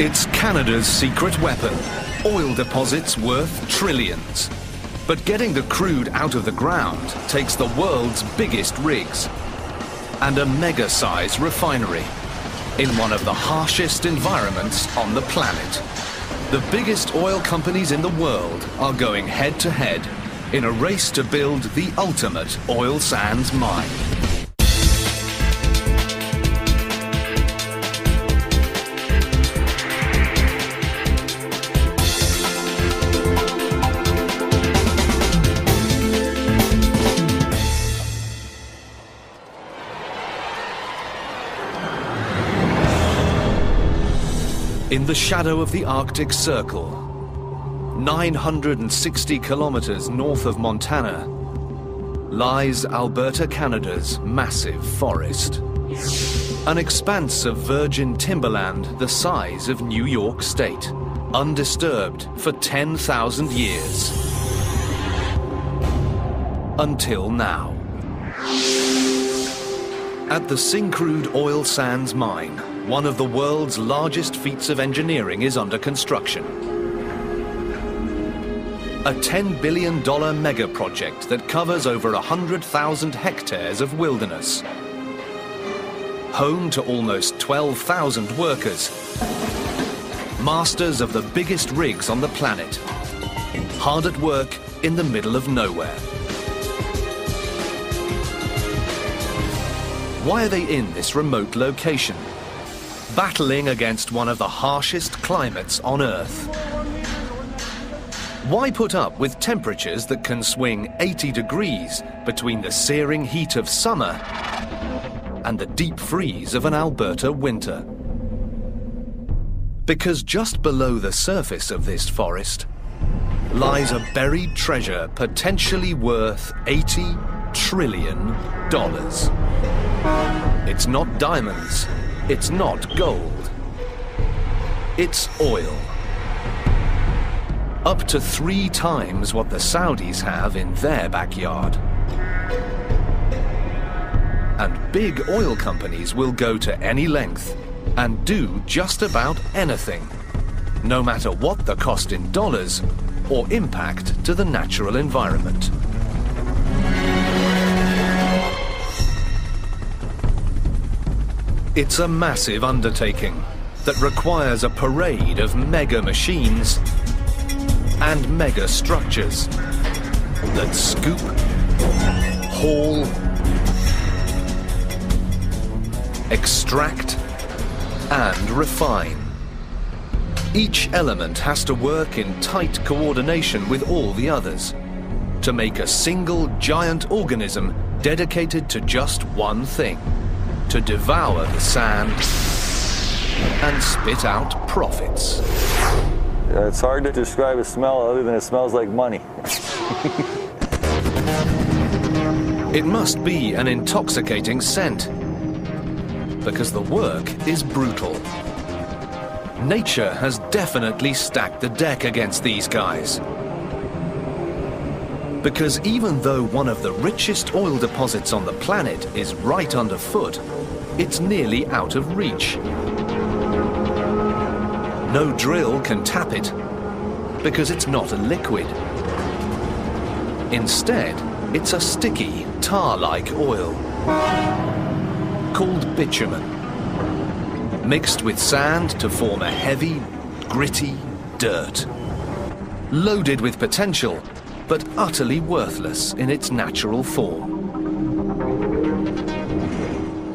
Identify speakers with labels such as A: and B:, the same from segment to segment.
A: It's Canada's secret weapon, oil deposits worth trillions. But getting the crude out of the ground takes the world's biggest rigs and a mega-size refinery in one of the harshest environments on the planet. The biggest oil companies in the world are going head-to-head in a race to build the ultimate oil sands mine. In the shadow of the Arctic Circle, 960 kilometers north of Montana, lies Alberta, Canada's massive forest. An expanse of virgin timberland the size of New York State, undisturbed for 10,000 years. Until now. At the Syncrude oil sands mine, one of the world's largest feats of engineering is under construction. A $10 billion mega project that covers over 100,000 hectares of wilderness. Home to almost 12,000 workers, masters of the biggest rigs on the planet, hard at work in the middle of nowhere. Why are they in this remote location? Battling against one of the harshest climates on Earth. Why put up with temperatures that can swing 80 degrees between the searing heat of summer and the deep freeze of an Alberta winter? Because just below the surface of this forest lies a buried treasure potentially worth $80 trillion. It's not diamonds. It's not gold. It's oil. Up to 3 times what the Saudis have in their backyard. And big oil companies will go to any length and do just about anything, no matter what the cost in dollars or impact to the natural environment. It's a massive undertaking that requires a parade of mega machines and mega structures that scoop, haul, extract, and refine. Each element has to work in tight coordination with all the others to make a single giant organism dedicated to just one thing: to devour the sand and spit out profits.
B: It's hard to describe a smell other than it smells like money.
A: It must be an intoxicating scent, because the work is brutal. Nature has definitely stacked the deck against these guys. Because even though one of the richest oil deposits on the planet is right underfoot, it's nearly out of reach. No drill can tap it, because it's not a liquid. Instead, it's a sticky, tar-like oil called bitumen, mixed with sand to form a heavy, gritty dirt, loaded with potential, but utterly worthless in its natural form.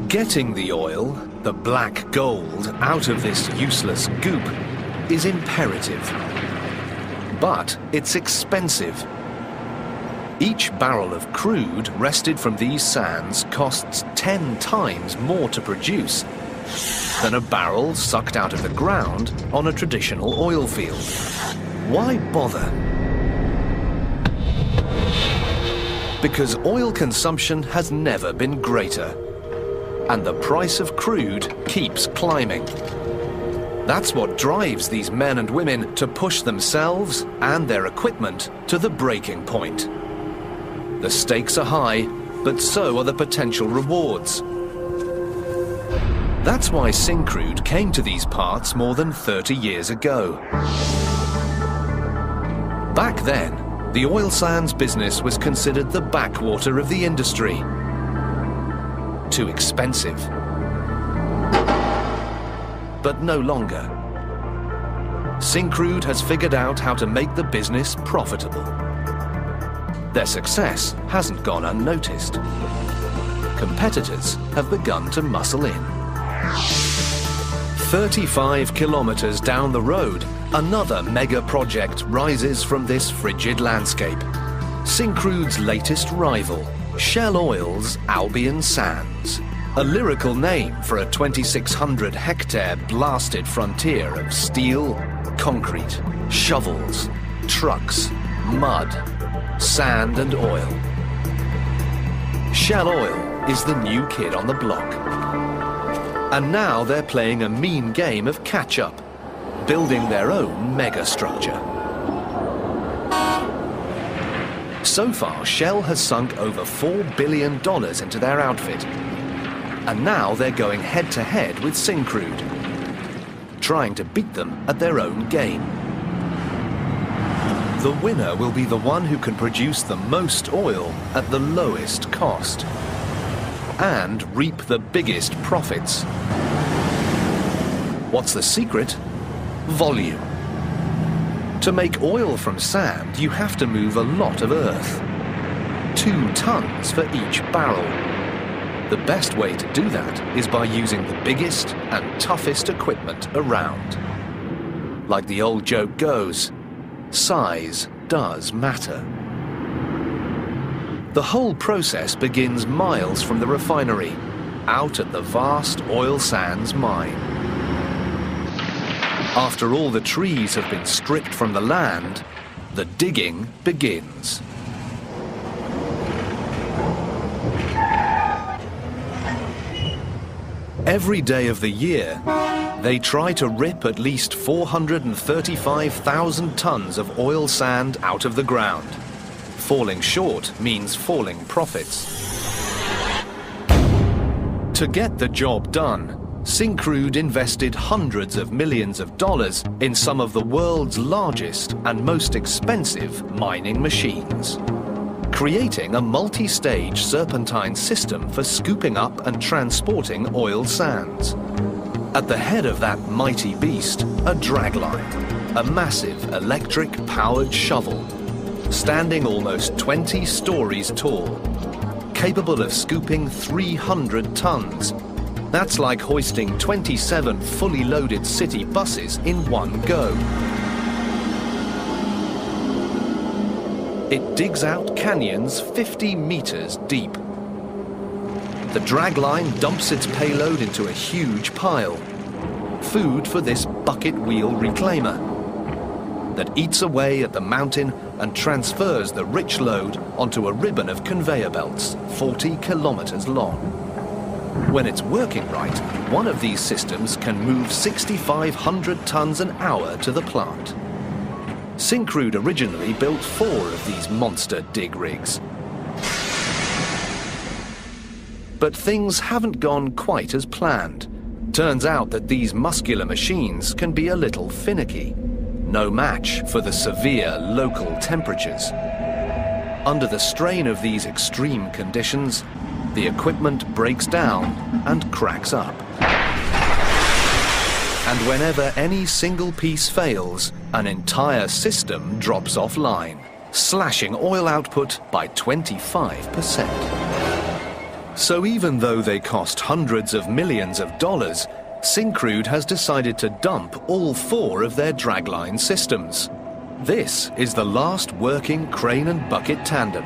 A: Getting the oil, the black gold, out of this useless goop is imperative. But it's expensive. Each barrel of crude wrested from these sands costs 10 times more to produce than a barrel sucked out of the ground on a traditional oil field. Why bother? Because oil consumption has never been greater, and the price of crude keeps climbing. That's what drives these men and women to push themselves and their equipment to the breaking point. The stakes are high, but so are the potential rewards. That's why Syncrude came to these parts more than 30 years ago. Back then, the oil sands business was considered the backwater of the industry. Too expensive. But no longer. Syncrude has figured out how to make the business profitable. Their success hasn't gone unnoticed. Competitors have begun to muscle in. 35 kilometers down the road, another mega project rises from this frigid landscape. Syncrude's latest rival, Shell Oil's Albion Sands. A lyrical name for a 2,600 hectare blasted frontier of steel, concrete, shovels, trucks, mud, sand and oil. Shell Oil is the new kid on the block. And now they're playing a mean game of catch-up, building their own megastructure. So far, Shell has sunk over $4 billion into their outfit. And now they're going head-to-head with Syncrude, trying to beat them at their own game. The winner will be the one who can produce the most oil at the lowest cost and reap the biggest profits. What's the secret? Volume. To make oil from sand, you have to move a lot of earth. 2 tons for each barrel. The best way to do that is by using the biggest and toughest equipment around. Like the old joke goes, size does matter. The whole process begins miles from the refinery, out at the vast oil sands mine. After all the trees have been stripped from the land, the digging begins. Every day of the year, they try to rip at least 435,000 tons of oil sand out of the ground. Falling short means falling profits. To get the job done, Syncrude invested hundreds of millions of dollars in some of the world's largest and most expensive mining machines, creating a multi-stage serpentine system for scooping up and transporting oil sands. At the head of that mighty beast, a dragline, a massive electric-powered shovel, standing almost 20 stories tall, capable of scooping 300 tons. That's like hoisting 27 fully loaded city buses in one go. It digs out canyons 50 meters deep. The dragline dumps its payload into a huge pile, food for this bucket wheel reclaimer that eats away at the mountain and transfers the rich load onto a ribbon of conveyor belts 40 kilometers long. When it's working right, one of these systems can move 6,500 tons an hour to the plant. Syncrude originally built 4 of these monster dig rigs. But things haven't gone quite as planned. Turns out that these muscular machines can be a little finicky. No match for the severe local temperatures. Under the strain of these extreme conditions, the equipment breaks down and cracks up. And whenever any single piece fails, an entire system drops offline, slashing oil output by 25%. So even though they cost hundreds of millions of dollars, Syncrude has decided to dump all 4 of their dragline systems. This is the last working crane and bucket tandem,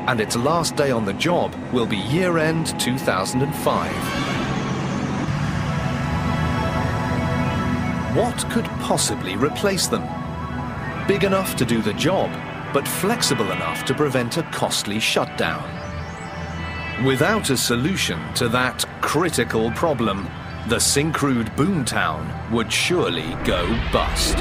A: and its last day on the job will be year-end 2005. What could possibly replace them? Big enough to do the job, but flexible enough to prevent a costly shutdown. Without a solution to that critical problem, the Syncrude boomtown would surely go bust.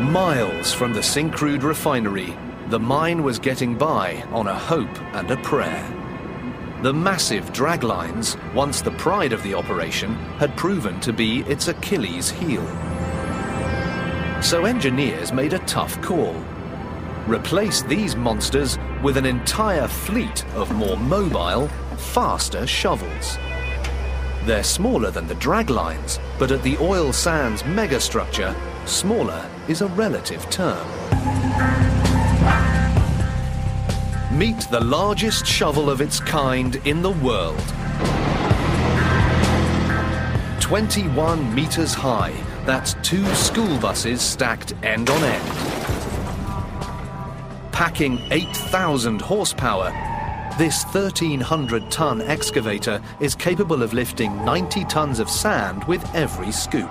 A: Miles from the Syncrude refinery, the mine was getting by on a hope and a prayer. The massive drag lines, once the pride of the operation, had proven to be its Achilles heel. So engineers made a tough call. Replace these monsters with an entire fleet of more mobile, faster shovels. They're smaller than the drag lines, but at the oil sands megastructure, smaller is a relative term. Meet the largest shovel of its kind in the world. 21 meters high, that's 2 school buses stacked end on end. Packing 8,000 horsepower, this 1,300-ton excavator is capable of lifting 90 tons of sand with every scoop.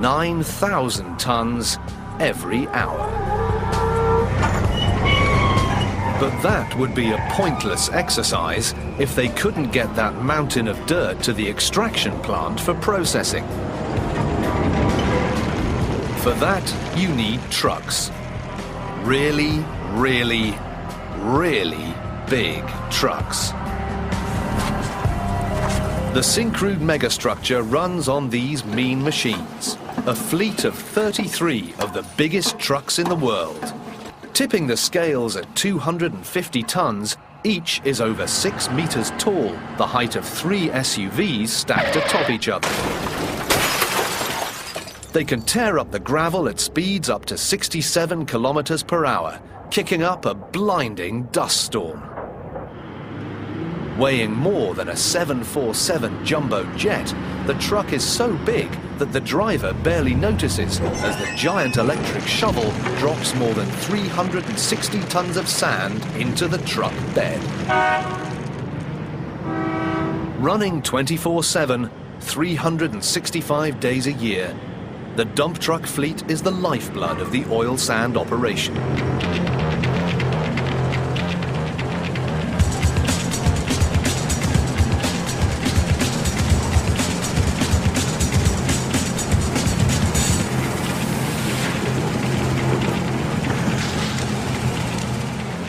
A: 9,000 tons every hour. But that would be a pointless exercise if they couldn't get that mountain of dirt to the extraction plant for processing. For that, you need trucks. Really, really, really big trucks. The Syncrude megastructure runs on these mean machines, a fleet of 33 of the biggest trucks in the world. Tipping the scales at 250 tons, each is over 6 meters tall, the height of 3 SUVs stacked atop each other. They can tear up the gravel at speeds up to 67 kilometers per hour, kicking up a blinding dust storm. Weighing more than a 747 jumbo jet, the truck is so big that the driver barely notices as the giant electric shovel drops more than 360 tons of sand into the truck bed. Running 24/7, 365 days a year, the dump truck fleet is the lifeblood of the oil sand operation.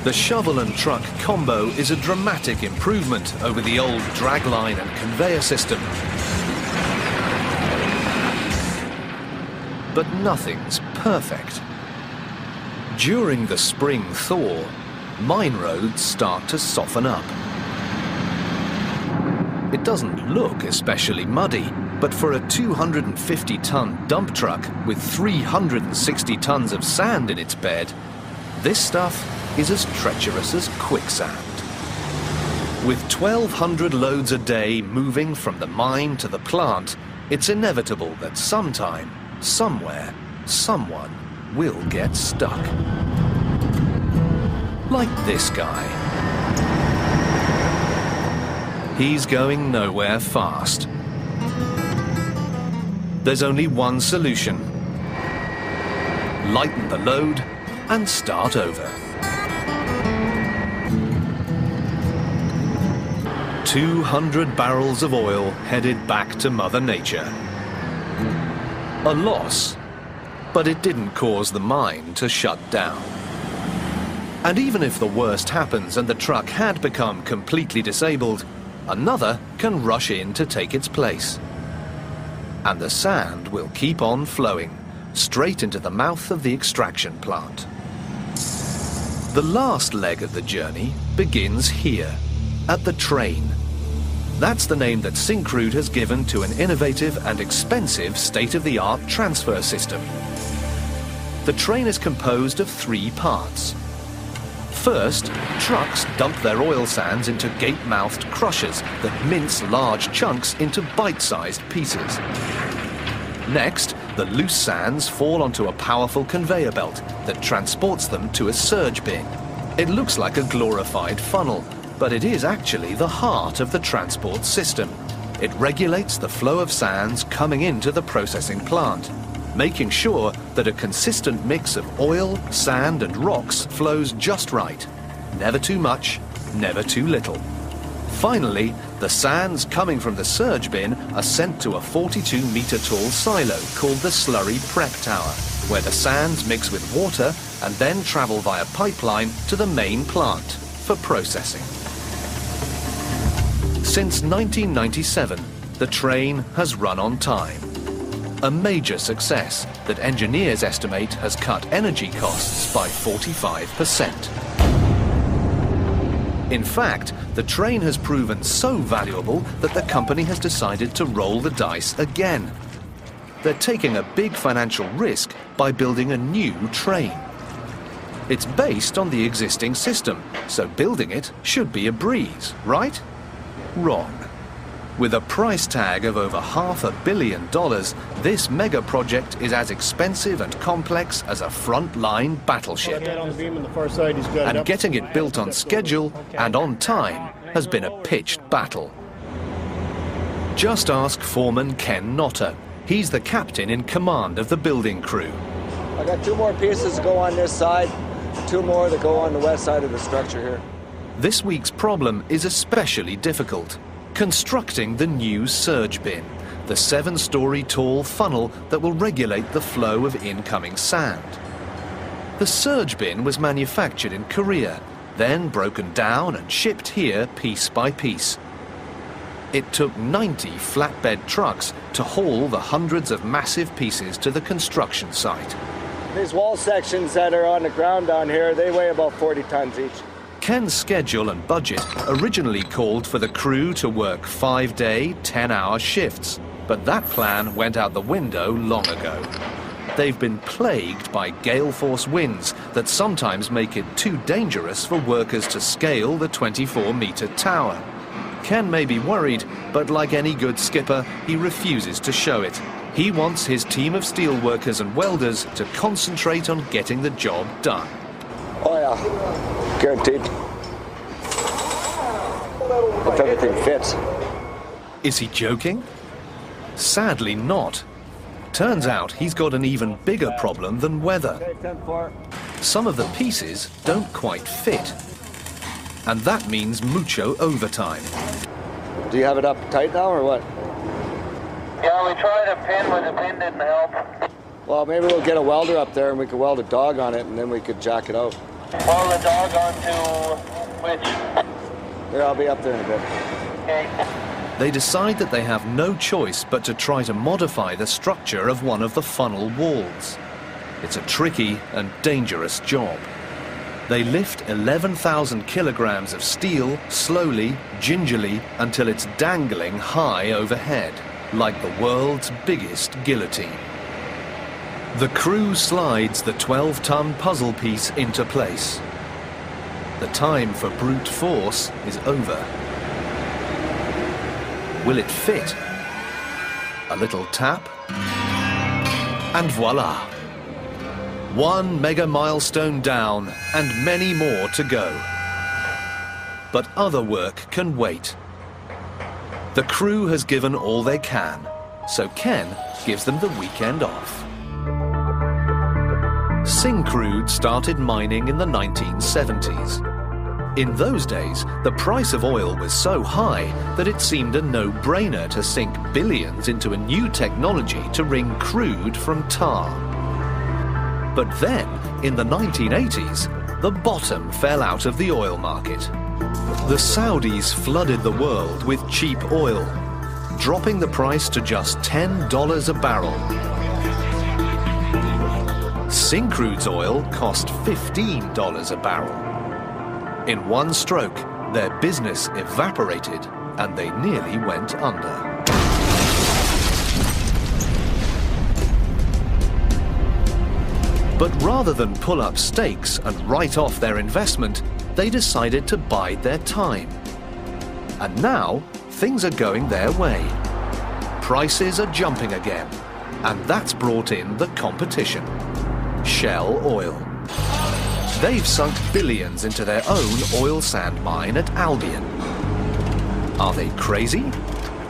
A: The shovel and truck combo is a dramatic improvement over the old dragline and conveyor system. But nothing's perfect. During the spring thaw, mine roads start to soften up. It doesn't look especially muddy, but for a 250-ton dump truck with 360 tons of sand in its bed, this stuff is as treacherous as quicksand. With 1,200 loads a day moving from the mine to the plant, it's inevitable that sometime, somewhere, someone will get stuck. Like this guy. He's going nowhere fast. There's only one solution. Lighten the load and start over. 200 barrels of oil headed back to Mother Nature. A loss, but it didn't cause the mine to shut down. And even if the worst happens and the truck had become completely disabled, another can rush in to take its place. And the sand will keep on flowing, straight into the mouth of the extraction plant. The last leg of the journey begins here, at the train. That's the name that Syncrude has given to an innovative and expensive state-of-the-art transfer system. The train is composed of 3 parts. First, trucks dump their oil sands into gate-mouthed crushers that mince large chunks into bite-sized pieces. Next, the loose sands fall onto a powerful conveyor belt that transports them to a surge bin. It looks like a glorified funnel, but it is actually the heart of the transport system. It regulates the flow of sands coming into the processing plant, making sure that a consistent mix of oil, sand and rocks flows just right. Never too much, never too little. Finally, the sands coming from the surge bin are sent to a 42-meter-tall silo called the slurry prep tower, where the sands mix with water and then travel via pipeline to the main plant for processing. Since 1997, the train has run on time. A major success that engineers estimate has cut energy costs by 45%. In fact, the train has proven so valuable that the company has decided to roll the dice again. They're taking a big financial risk by building a new train. It's based on the existing system, so building it should be a breeze, right? Wrong. With a price tag of over $500 million, this mega project is as expensive and complex as a front-line battleship. And getting it built on schedule and on time has been a pitched battle. Just ask foreman Ken Notter. He's the captain in command of the building crew.
C: I got 2 more pieces to go on this side, 2 more that go on the west side of the structure here.
A: This week's problem is especially difficult. Constructing the new surge bin, the 7-story tall funnel that will regulate the flow of incoming sand. The surge bin was manufactured in Korea, then broken down and shipped here piece by piece. It took 90 flatbed trucks to haul the hundreds of massive pieces to the construction site.
C: These wall sections that are on the ground down here, they weigh about 40 tons each.
A: Ken's schedule and budget originally called for the crew to work 5-day, 10-hour shifts, but that plan went out the window long ago. They've been plagued by gale-force winds that sometimes make it too dangerous for workers to scale the 24-meter tower. Ken may be worried, but like any good skipper, he refuses to show it. He wants his team of steelworkers and welders to concentrate on getting the job done.
C: Oh yeah, guaranteed. If everything fits.
A: Is he joking? Sadly not. Turns out he's got an even bigger problem than weather. Some of the pieces don't quite fit. And that means mucho overtime.
C: Do you have it up tight now or what?
D: Yeah, we tried a pin, but the pin didn't help.
C: Well, maybe we'll get a welder up there and we could weld a dog on it and then we could jack it out.
D: Weld the dog onto which?
C: Here, I'll be up there in a bit.
D: Okay.
A: They decide that they have no choice but to try to modify the structure of one of the funnel walls. It's a tricky and dangerous job. They lift 11,000 kilograms of steel slowly, gingerly, until it's dangling high overhead, like the world's biggest guillotine. The crew slides the 12-ton puzzle piece into place. The time for brute force is over. Will it fit? A little tap, and voila! One mega milestone down, and many more to go. But other work can wait. The crew has given all they can, so Ken gives them the weekend off. Syncrude started mining in the 1970s. In those days, the price of oil was so high that it seemed a no-brainer to sink billions into a new technology to wring crude from tar. But then, in the 1980s, the bottom fell out of the oil market. The Saudis flooded the world with cheap oil, dropping the price to just $10 a barrel. Syncrude's oil cost $15 a barrel. In one stroke, their business evaporated and they nearly went under. But rather than pull up stakes and write off their investment, they decided to bide their time. And now, things are going their way. Prices are jumping again, and that's brought in the competition. Shell Oil. They've sunk billions into their own oil sand mine at Albion. Are they crazy?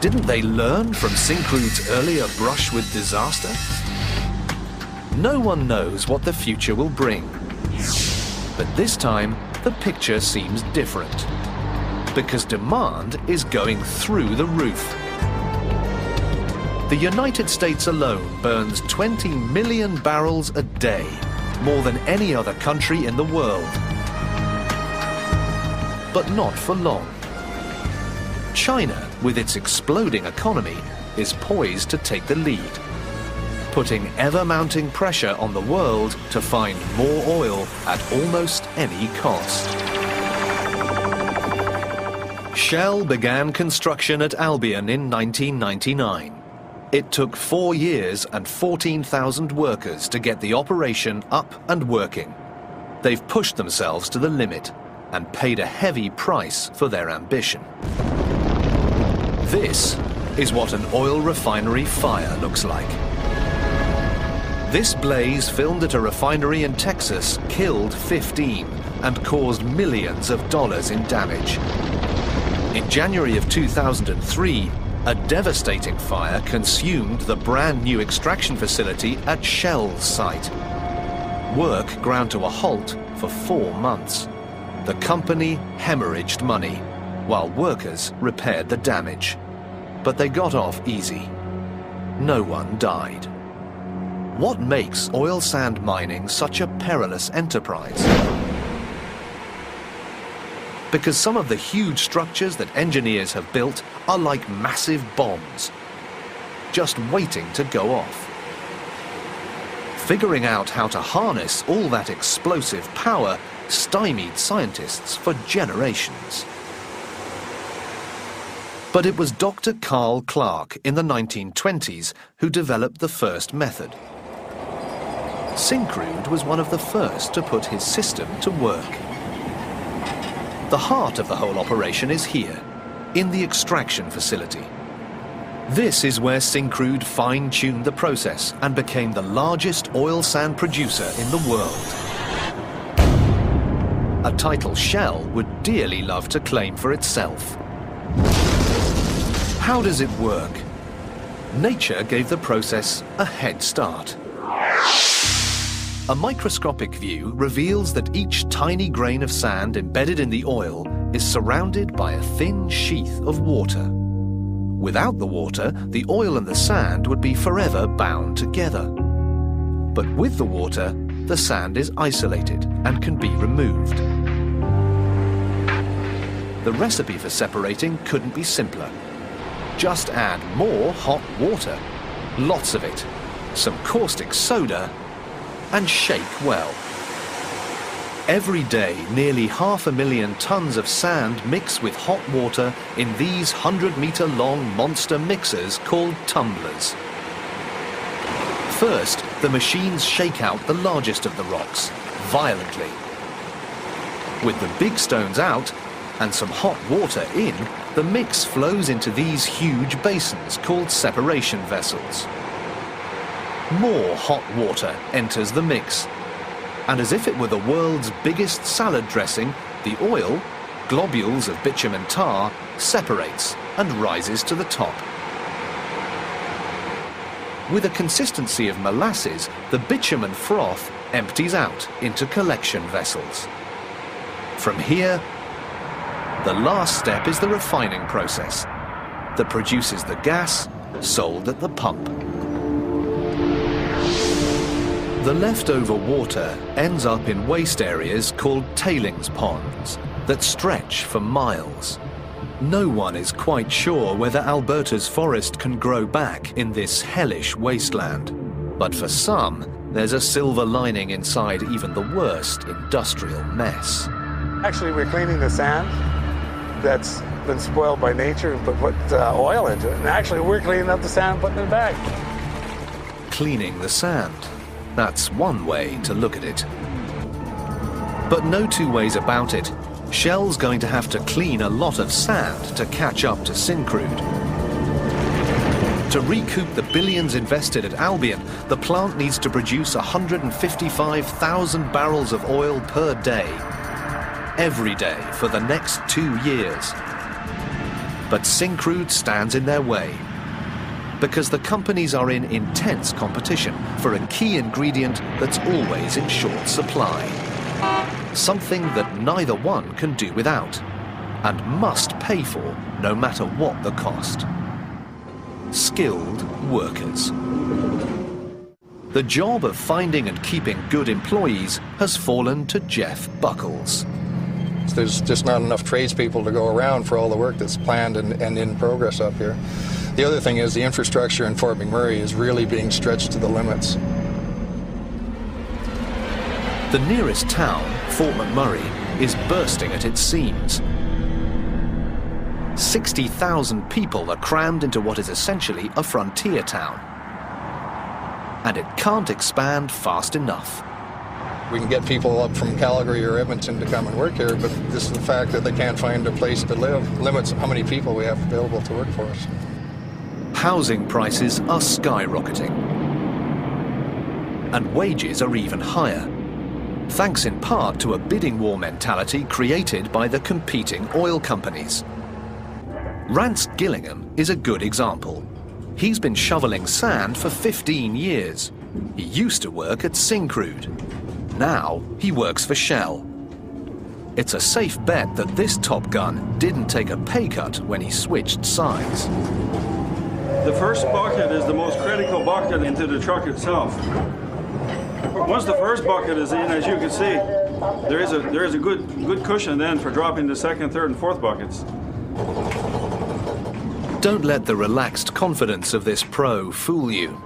A: Didn't they learn from Syncrude's earlier brush with disaster? No one knows what the future will bring. But this time, the picture seems different. Because demand is going through the roof. The United States alone burns 20 million barrels a day, more than any other country in the world. But not for long. China, with its exploding economy, is poised to take the lead, putting ever-mounting pressure on the world to find more oil at almost any cost. Shell began construction at Albion in 1999. It took 4 years and 14,000 workers to get the operation up and working. They've pushed themselves to the limit and paid a heavy price for their ambition. This is what an oil refinery fire looks like. This blaze, filmed at a refinery in Texas, killed 15 and caused millions of dollars in damage. In January of 2003, a devastating fire consumed the brand new extraction facility at Shell's site. Work ground to a halt for 4 months. The company hemorrhaged money, while workers repaired the damage. But they got off easy. No one died. What makes oil sand mining such a perilous enterprise? Because some of the huge structures that engineers have built are like massive bombs, just waiting to go off. Figuring out how to harness all that explosive power stymied scientists for generations. But it was Dr. Carl Clark in the 1920s who developed the first method. Syncrude was one of the first to put his system to work. The heart of the whole operation is here, in the extraction facility. This is where Syncrude fine-tuned the process and became the largest oil sand producer in the world. A title Shell would dearly love to claim for itself. How does it work? Nature gave the process a head start. A microscopic view reveals that each tiny grain of sand embedded in the oil is surrounded by a thin sheath of water. Without the water, the oil and the sand would be forever bound together. But with the water, the sand is isolated and can be removed. The recipe for separating couldn't be simpler. Just add more hot water, lots of it, some caustic soda, and shake well. Every day, nearly 500,000 tons of sand mix with hot water in these 100-meter-long monster mixers called tumblers. First, the machines shake out the largest of the rocks, violently. With the big stones out and some hot water in, the mix flows into these huge basins called separation vessels. More hot water enters the mix, and as if it were the world's biggest salad dressing, the oil, globules of bitumen tar, separates and rises to the top. With a consistency of molasses, the bitumen froth empties out into collection vessels. From here, the last step is the refining process that produces the gas sold at the pump. The leftover water ends up in waste areas called tailings ponds that stretch for miles. No one is quite sure whether Alberta's forest can grow back in this hellish wasteland. But for some, there's a silver lining inside even the worst industrial mess.
E: Actually, we're cleaning the sand that's been spoiled by nature and put oil into it. And actually, we're cleaning up the sand and putting it back.
A: Cleaning the sand. That's one way to look at it. But no two ways about it. Shell's going to have to clean a lot of sand to catch up to Syncrude. To recoup the billions invested at Albion, the plant needs to produce 155,000 barrels of oil per day. Every day for the next 2 years. But Syncrude stands in their way, because the companies are in intense competition for a key ingredient that's always in short supply. Something that neither one can do without, and must pay for no matter what the cost. Skilled workers. The job of finding and keeping good employees has fallen to Jeff Buckles.
F: There's just not enough tradespeople to go around for all the work that's planned and in progress up here. The other thing is the infrastructure in Fort McMurray is really being stretched to the limits.
A: The nearest town, Fort McMurray, is bursting at its seams. 60,000 people are crammed into what is essentially a frontier town. And it can't expand fast enough.
F: We can get people up from Calgary or Edmonton to come and work here, but just the fact that they can't find a place to live limits how many people we have available to work for us.
A: Housing prices are skyrocketing. And wages are even higher, thanks in part to a bidding war mentality created by the competing oil companies. Rance Gillingham is a good example. He's been shoveling sand for 15 years. He used to work at Syncrude. Now he works for Shell. It's a safe bet that this Top Gun didn't take a pay cut when he switched sides.
G: The first bucket is the most critical bucket into the truck itself. Once the first bucket is in, as you can see, there is a good cushion then for dropping the second, third, and fourth buckets.
A: Don't let the relaxed confidence of this pro fool you.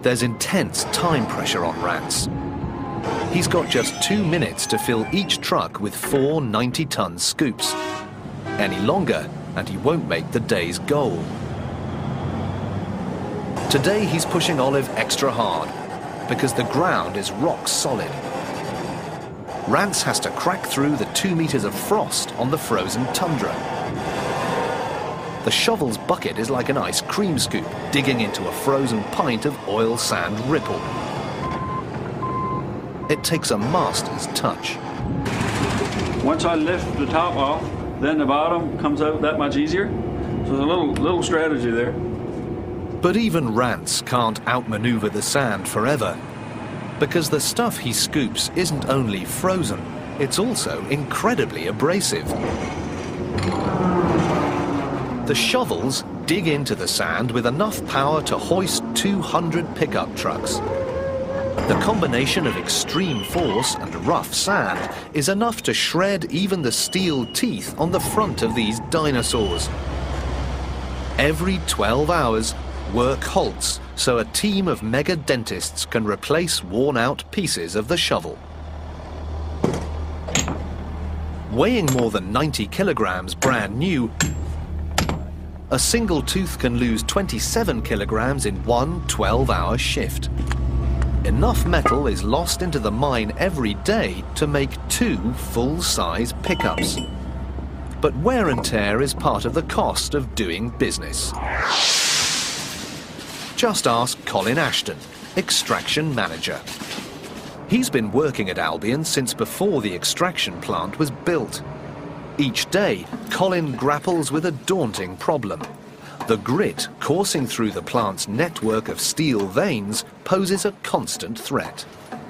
A: There's intense time pressure on Rance. He's got just 2 minutes to fill each truck with 4 90-ton scoops. Any longer, and he won't make the day's goal. Today he's pushing Olive extra hard, because the ground is rock solid. Rance has to crack through the 2 meters of frost on the frozen tundra. The shovel's bucket is like an ice cream scoop digging into a frozen pint of oil sand ripple. It takes a master's touch.
G: Once I lift the top off, then the bottom comes out that much easier. So there's a little strategy there.
A: But even Rance can't outmaneuver the sand forever, because the stuff he scoops isn't only frozen, it's also incredibly abrasive. The shovels dig into the sand with enough power to hoist 200 pickup trucks. The combination of extreme force and rough sand is enough to shred even the steel teeth on the front of these dinosaurs. Every 12 hours, work halts so a team of mega dentists can replace worn-out pieces of the shovel. Weighing more than 90 kilograms brand new, a single tooth can lose 27 kilograms in one 12-hour shift. Enough metal is lost into the mine every day to make 2 full-size pickups. But wear and tear is part of the cost of doing business. Just ask Colin Ashton, extraction manager. He's been working at Albion since before the extraction plant was built. Each day, Colin grapples with a daunting problem. The grit coursing through the plant's network of steel veins poses a constant threat.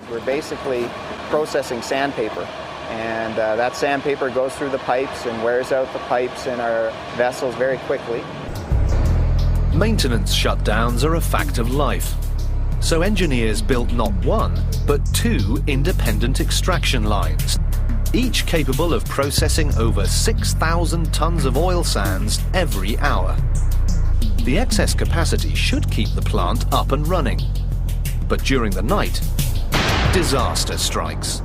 H: We're basically processing sandpaper, and that sandpaper goes through the pipes and wears out the pipes in our vessels very quickly.
A: Maintenance shutdowns are a fact of life. So engineers built not 1, but 2 independent extraction lines, each capable of processing over 6,000 tons of oil sands every hour. The excess capacity should keep the plant up and running. But during the night, disaster strikes.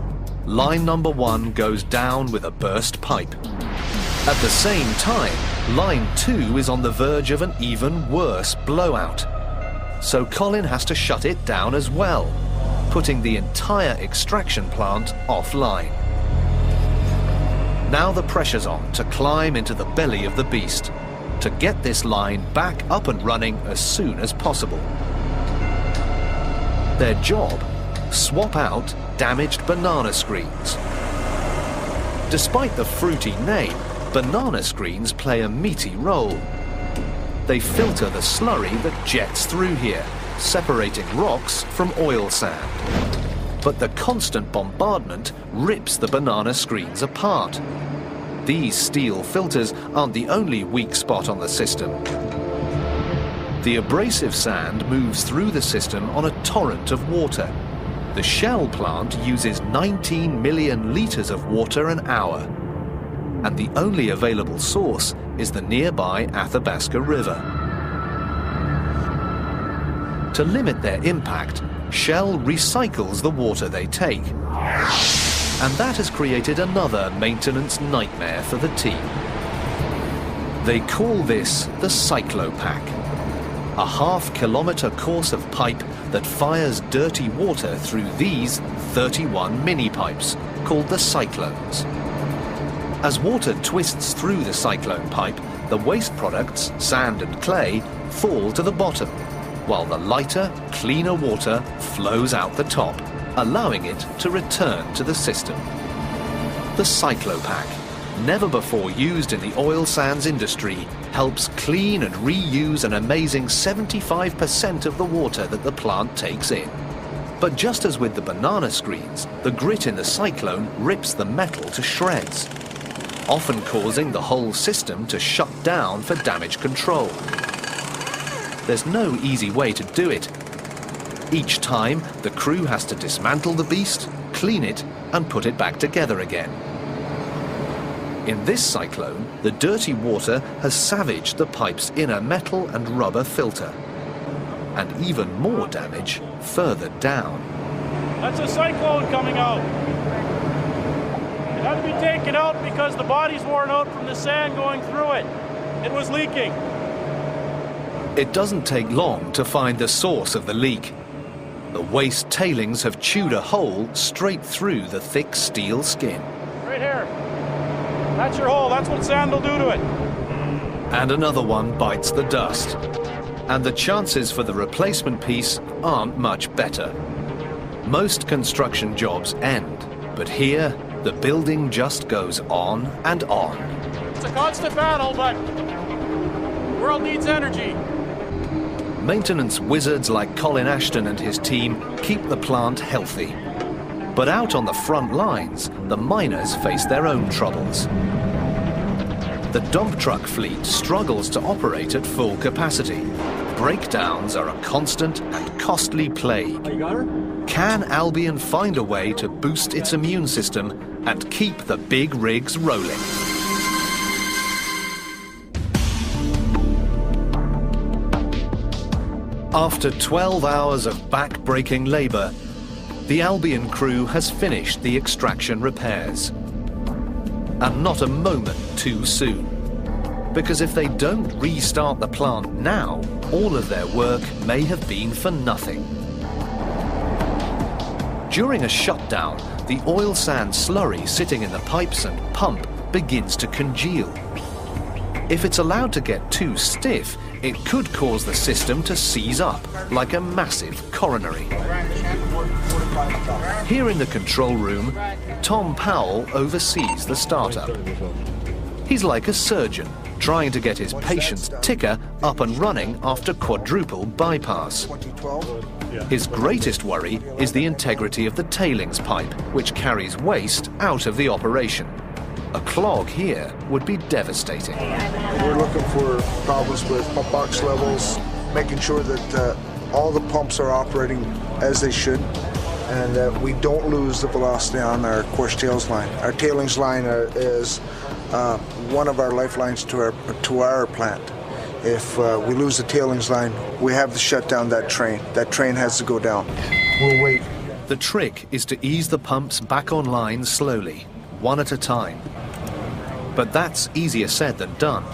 A: Line number 1 goes down with a burst pipe. At the same time, line 2 is on the verge of an even worse blowout. So Colin has to shut it down as well, putting the entire extraction plant offline. Now the pressure's on to climb into the belly of the beast, to get this line back up and running as soon as possible. Their job? Swap out damaged banana screens. Despite the fruity name, banana screens play a meaty role. They filter the slurry that jets through here, separating rocks from oil sand. But the constant bombardment rips the banana screens apart. These steel filters aren't the only weak spot on the system. The abrasive sand moves through the system on a torrent of water. The Shell plant uses 19 million litres of water an hour, and the only available source is the nearby Athabasca River. To limit their impact, Shell recycles the water they take, and that has created another maintenance nightmare for the team. They call this the cyclopack, a half-kilometre course of pipe that fires dirty water through these 31 mini-pipes, called the cyclones. As water twists through the cyclone pipe, the waste products, sand and clay, fall to the bottom, while the lighter, cleaner water flows out the top, allowing it to return to the system. The cyclopack, never before used in the oil sands industry, helps clean and reuse an amazing 75% of the water that the plant takes in. But just as with the banana screens, the grit in the cyclone rips the metal to shreds, often causing the whole system to shut down for damage control. There's no easy way to do it. Each time, the crew has to dismantle the beast, clean it, and put it back together again. In this cyclone, the dirty water has savaged the pipe's inner metal and rubber filter, and even more damage further down.
I: That's a cyclone coming out. It had to be taken out because the body's worn out from the sand going through it. It was leaking.
A: It doesn't take long to find the source of the leak. The waste tailings have chewed a hole straight through the thick steel skin.
I: Right here. That's your hole. That's what sand will do to it.
A: And another one bites the dust. And the chances for the replacement piece aren't much better. Most construction jobs end, but here, the building just goes on and on.
I: It's a constant battle, but the world needs energy.
A: Maintenance wizards like Colin Ashton and his team keep the plant healthy. But out on the front lines, the miners face their own troubles. The dump truck fleet struggles to operate at full capacity. Breakdowns are a constant and costly plague. Can Albion find a way to boost its immune system and keep the big rigs rolling? After 12 hours of back-breaking labour, the Albion crew has finished the extraction repairs. And not a moment too soon. Because if they don't restart the plant now, all of their work may have been for nothing. During a shutdown, the oil sand slurry sitting in the pipes and pump begins to congeal. If it's allowed to get too stiff, it could cause the system to seize up, like a massive coronary. Here in the control room, Tom Powell oversees the startup. He's like a surgeon, trying to get his patient's ticker up and running after quadruple bypass. His greatest worry is the integrity of the tailings pipe, which carries waste out of the operation. A clog here would be devastating.
J: We're looking for problems with pump box levels, making sure that all the pumps are operating as they should, and that we don't lose the velocity on our coarse tails line. Our tailings line is one of our lifelines to our plant. If we lose the tailings line, we have to shut down that train. That train has to go down. We'll wait.
A: The trick is to ease the pumps back online slowly, one at a time. But that's easier said than done,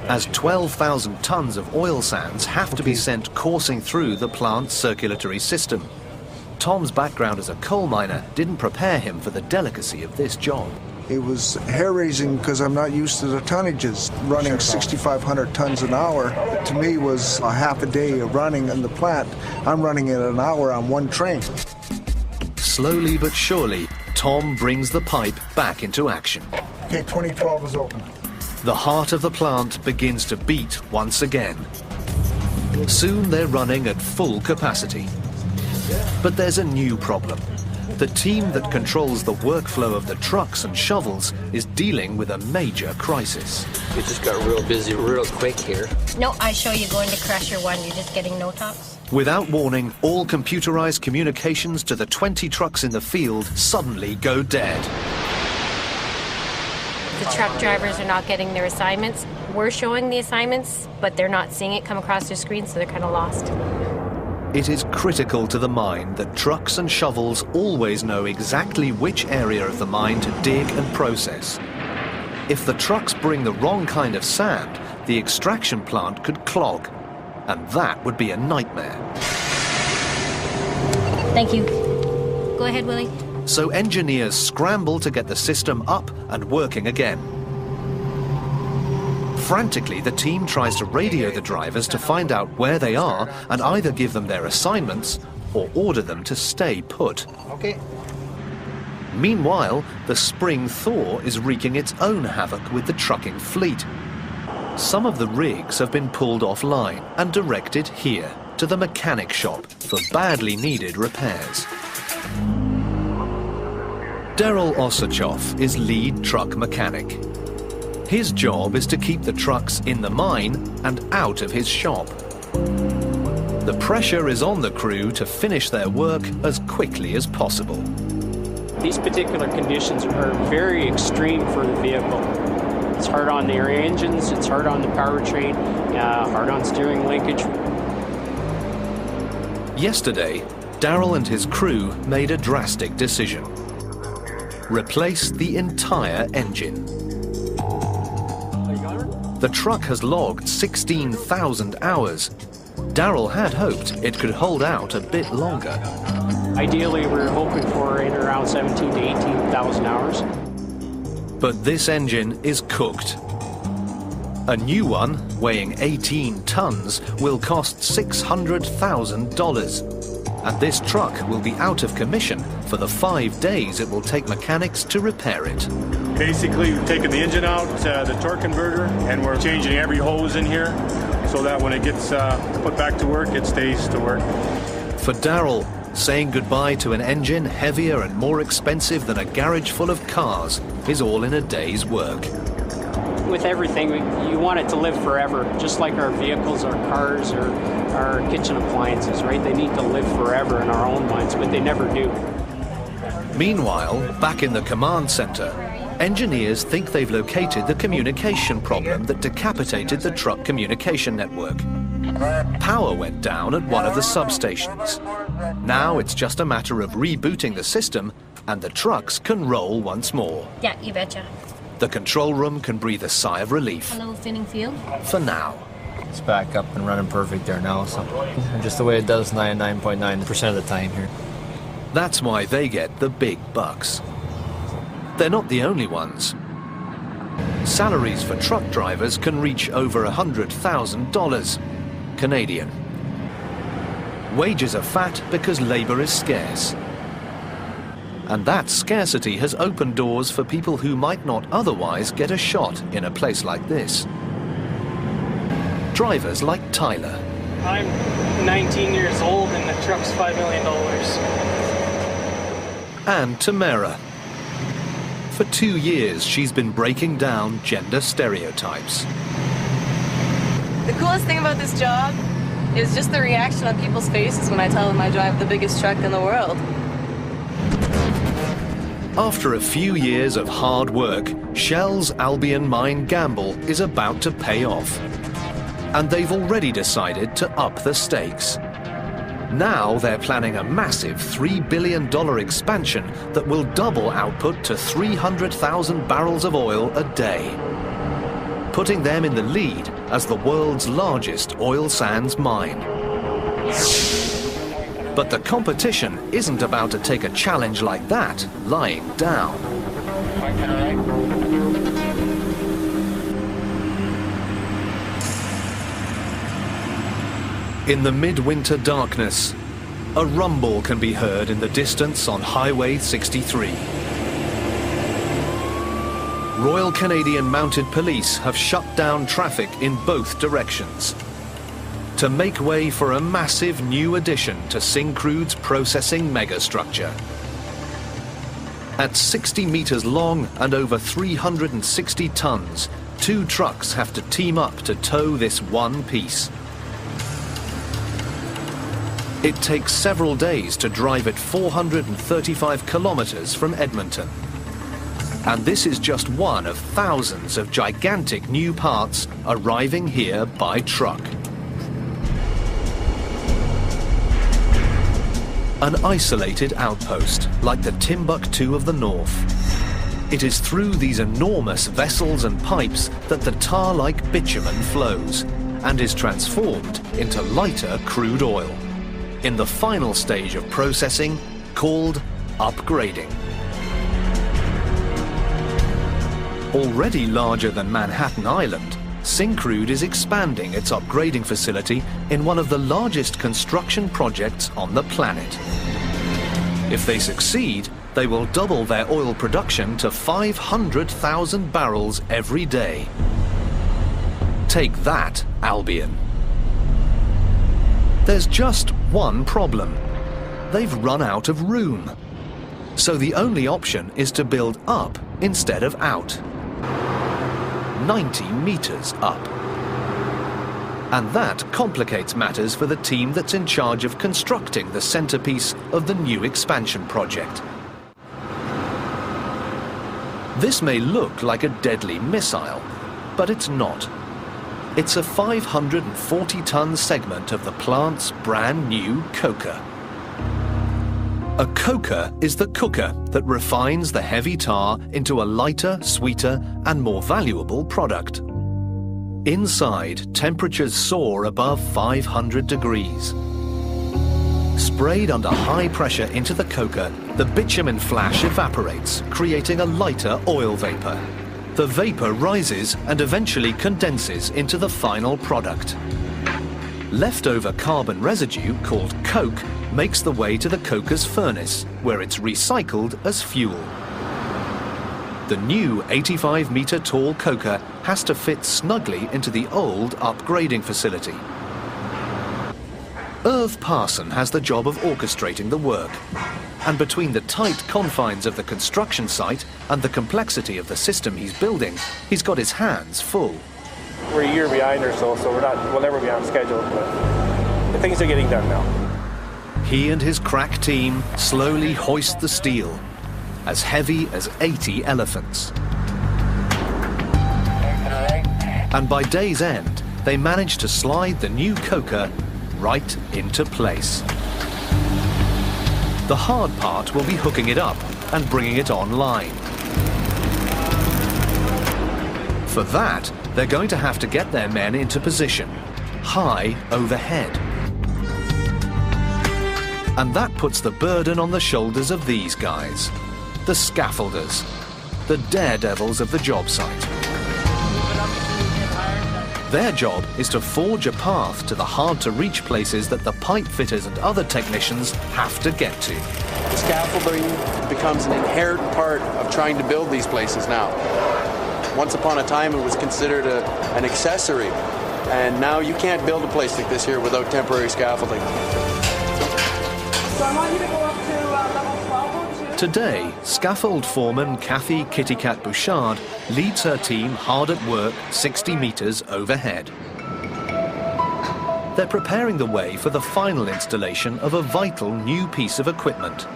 A: as 12,000 tons of oil sands have to be sent coursing through the plant's circulatory system. Tom's background as a coal miner didn't prepare him for the delicacy of this job.
J: It was hair-raising because I'm not used to the tonnages. Running 6,500 tons an hour, to me, was a half a day of running in the plant. I'm running it an hour on one train.
A: Slowly but surely, Tom brings the pipe back into action.
J: Okay, 2012 is open.
A: The heart of the plant begins to beat once again. Soon they're running at full capacity. But there's a new problem. The team that controls the workflow of the trucks and shovels is dealing with a major crisis.
K: We just got real busy real quick here.
L: No, I show you going to crush your one, you're just getting no tops.
A: Without warning, all computerized communications to the 20 trucks in the field suddenly go dead.
L: The truck drivers are not getting their assignments. We're showing the assignments, but they're not seeing it come across their screen, so they're kind of lost.
A: It is critical to the mine that trucks and shovels always know exactly which area of the mine to dig and process. If the trucks bring the wrong kind of sand, the extraction plant could clog, and that would be a nightmare.
L: Thank you. Go ahead, Willie.
A: So engineers scramble to get the system up and working again. Frantically, the team tries to radio the drivers to find out where they are and either give them their assignments or order them to stay put.
H: Okay.
A: Meanwhile, the spring thaw is wreaking its own havoc with the trucking fleet. Some of the rigs have been pulled offline and directed here to the mechanic shop for badly needed repairs. Daryl Osachoff is lead truck mechanic. His job is to keep the trucks in the mine and out of his shop. The pressure is on the crew to finish their work as quickly as possible.
M: These particular conditions are very extreme for the vehicle. It's hard on the engines, it's hard on the powertrain, hard on steering linkage. Yesterday,
A: Daryl and his crew made a drastic decision. Replace the entire engine. The truck has logged 16,000 hours. Daryl had hoped it could hold out a bit longer.
M: Ideally, we're hoping for in around 17,000 to 18,000 hours.
A: But this engine is cooked. A new one, weighing 18 tons, will cost $600,000. And this truck will be out of commission for the 5 days it will take mechanics to repair it.
N: Basically, we've taken the engine out, the torque converter, and we're changing every hose in here so that when it gets put back to work, it stays to work.
A: For Daryl, saying goodbye to an engine heavier and more expensive than a garage full of cars is all in a day's work.
M: With everything, you want it to live forever, just like our vehicles, our cars, or our kitchen appliances, right? They need to live forever in our own minds, but they never do.
A: Meanwhile, back in the command center, engineers think they've located the communication problem that decapitated the truck communication network. Power went down at one of the substations. Now it's just a matter of rebooting the system and the trucks can roll once more.
L: Yeah, you betcha.
A: The control room can breathe a sigh of relief.
L: A little thinning field?
A: For now.
K: It's back up and running perfect there now, so just the way it does 99.9% of the time here.
A: That's why they get the big bucks. They're not the only ones. Salaries for truck drivers can reach over $100,000 Canadian. Wages are fat because labor is scarce. And that scarcity has opened doors for people who might not otherwise get a shot in a place like this. Drivers like Tyler.
O: I'm 19 years old and the truck's $5 million.
A: And Tamara. For 2 years, she's been breaking down gender stereotypes.
P: The coolest thing about this job is just the reaction on people's faces when I tell them I drive the biggest truck in the world.
A: After a few years of hard work, Shell's Albion mine gamble is about to pay off. And they've already decided to up the stakes. Now they're planning a massive $3 billion expansion that will double output to 300,000 barrels of oil a day, putting them in the lead as the world's largest oil sands mine. But the competition isn't about to take a challenge like that lying down. In the midwinter darkness, a rumble can be heard in the distance on Highway 63. Royal Canadian Mounted Police have shut down traffic in both directions to make way for a massive new addition to Syncrude's processing megastructure. At 60 meters long and over 360 tons, 2 trucks have to team up to tow this one piece. It takes several days to drive it 435 kilometers from Edmonton. And this is just one of thousands of gigantic new parts arriving here by truck. An isolated outpost, like the Timbuktu of the North. It is through these enormous vessels and pipes that the tar-like bitumen flows and is transformed into lighter crude oil, in the final stage of processing called upgrading. Already larger than Manhattan Island, Syncrude is expanding its upgrading facility in one of the largest construction projects on the planet. If they succeed, they will double their oil production to 500,000 barrels every day. Take that, Albion. There's just one problem. They've run out of room. So the only option is to build up instead of out. 90 meters up. And that complicates matters for the team that's in charge of constructing the centerpiece of the new expansion project. This may look like a deadly missile, but it's not. It's a 540-ton segment of the plant's brand new coker. A coker is the cooker that refines the heavy tar into a lighter, sweeter, and more valuable product. Inside, temperatures soar above 500 degrees. Sprayed under high pressure into the coker, the bitumen flash evaporates, creating a lighter oil vapor. The vapor rises and eventually condenses into the final product. Leftover carbon residue, called coke, makes the way to the coker's furnace, where it's recycled as fuel. The new 85-meter tall coker has to fit snugly into the old upgrading facility. Irv Parson has the job of orchestrating the work. And between the tight confines of the construction site and the complexity of the system he's building, he's got his hands full.
Q: We're a year behind or so we'll never be on schedule, but the things are getting done now.
A: He and his crack team slowly hoist the steel, as heavy as 80 elephants. And by day's end, they manage to slide the new coker right into place. The hard part will be hooking it up and bringing it online. For that, they're going to have to get their men into position, high overhead. And that puts the burden on the shoulders of these guys, the scaffolders, the daredevils of the job site. Their job is to forge a path to the hard-to-reach places that the pipe fitters and other technicians have to get to.
R: Scaffolding becomes an inherent part of trying to build these places now. Once upon a time, it was considered an accessory, and now you can't build a place like this here without temporary scaffolding.
S: So I want you to go up to level 12.
A: Today, scaffold foreman Kathy Kitty Cat Bouchard leads her team hard at work 60 meters overhead. They're preparing the way for the final installation of a vital new piece of equipment.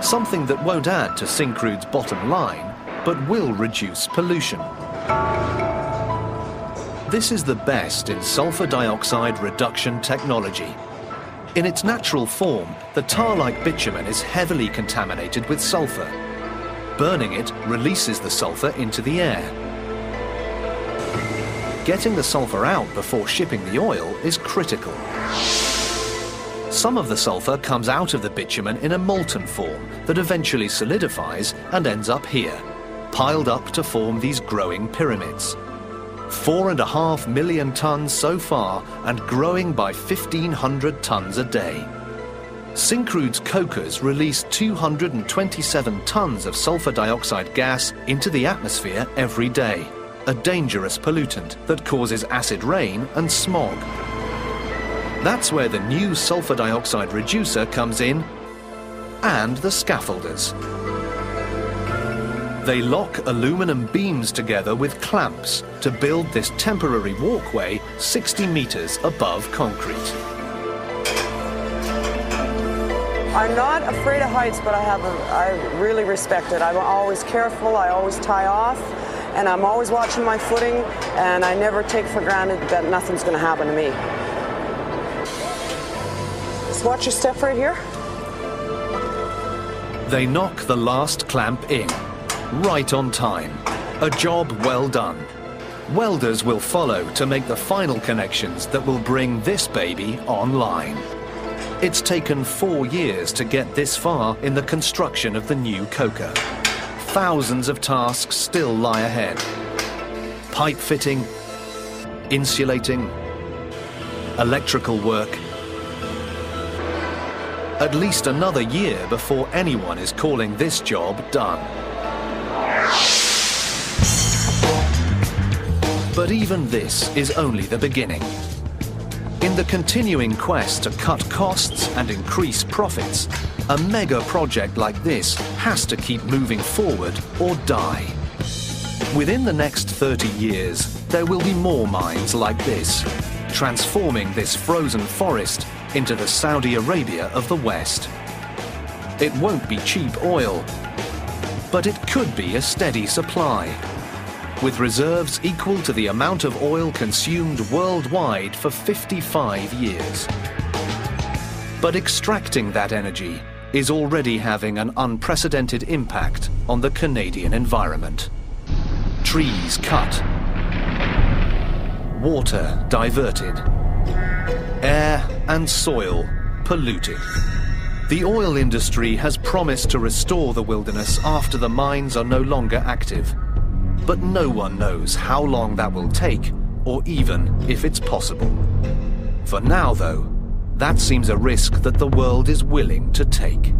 A: Something that won't add to Syncrude's bottom line, but will reduce pollution. This is the best in sulfur dioxide reduction technology. In its natural form, the tar-like bitumen is heavily contaminated with sulfur. Burning it releases the sulfur into the air. Getting the sulfur out before shipping the oil is critical. Some of the sulfur comes out of the bitumen in a molten form that eventually solidifies and ends up here, piled up to form these growing pyramids. 4.5 million tons so far and growing by 1,500 tons a day. Syncrude's cokers release 227 tons of sulfur dioxide gas into the atmosphere every day, a dangerous pollutant that causes acid rain and smog. That's where the new sulfur dioxide reducer comes in, and the scaffolders. They lock aluminum beams together with clamps to build this temporary walkway 60 meters above concrete.
S: I'm not afraid of heights, but I really respect it. I'm always careful, I always tie off, and I'm always watching my footing, and I never take for granted that nothing's going to happen to me. Just watch your step right here.
A: They knock the last clamp in, right on time. A job well done. Welders will follow to make the final connections that will bring this baby online. It's taken 4 years to get this far in the construction of the new coker. Thousands of tasks still lie ahead. Pipe fitting, insulating, electrical work. At least another year before anyone is calling this job done. But even this is only the beginning. In the continuing quest to cut costs and increase profits, a mega project like this has to keep moving forward or die. Within the next 30 years, there will be more mines like this, transforming this frozen forest into the Saudi Arabia of the West. It won't be cheap oil, but it could be a steady supply, with reserves equal to the amount of oil consumed worldwide for 55 years. But extracting that energy is already having an unprecedented impact on the Canadian environment. Trees cut, water diverted, air and soil polluted. The oil industry has promised to restore the wilderness after the mines are no longer active. But no one knows how long that will take, or even if it's possible. For now, though, that seems a risk that the world is willing to take.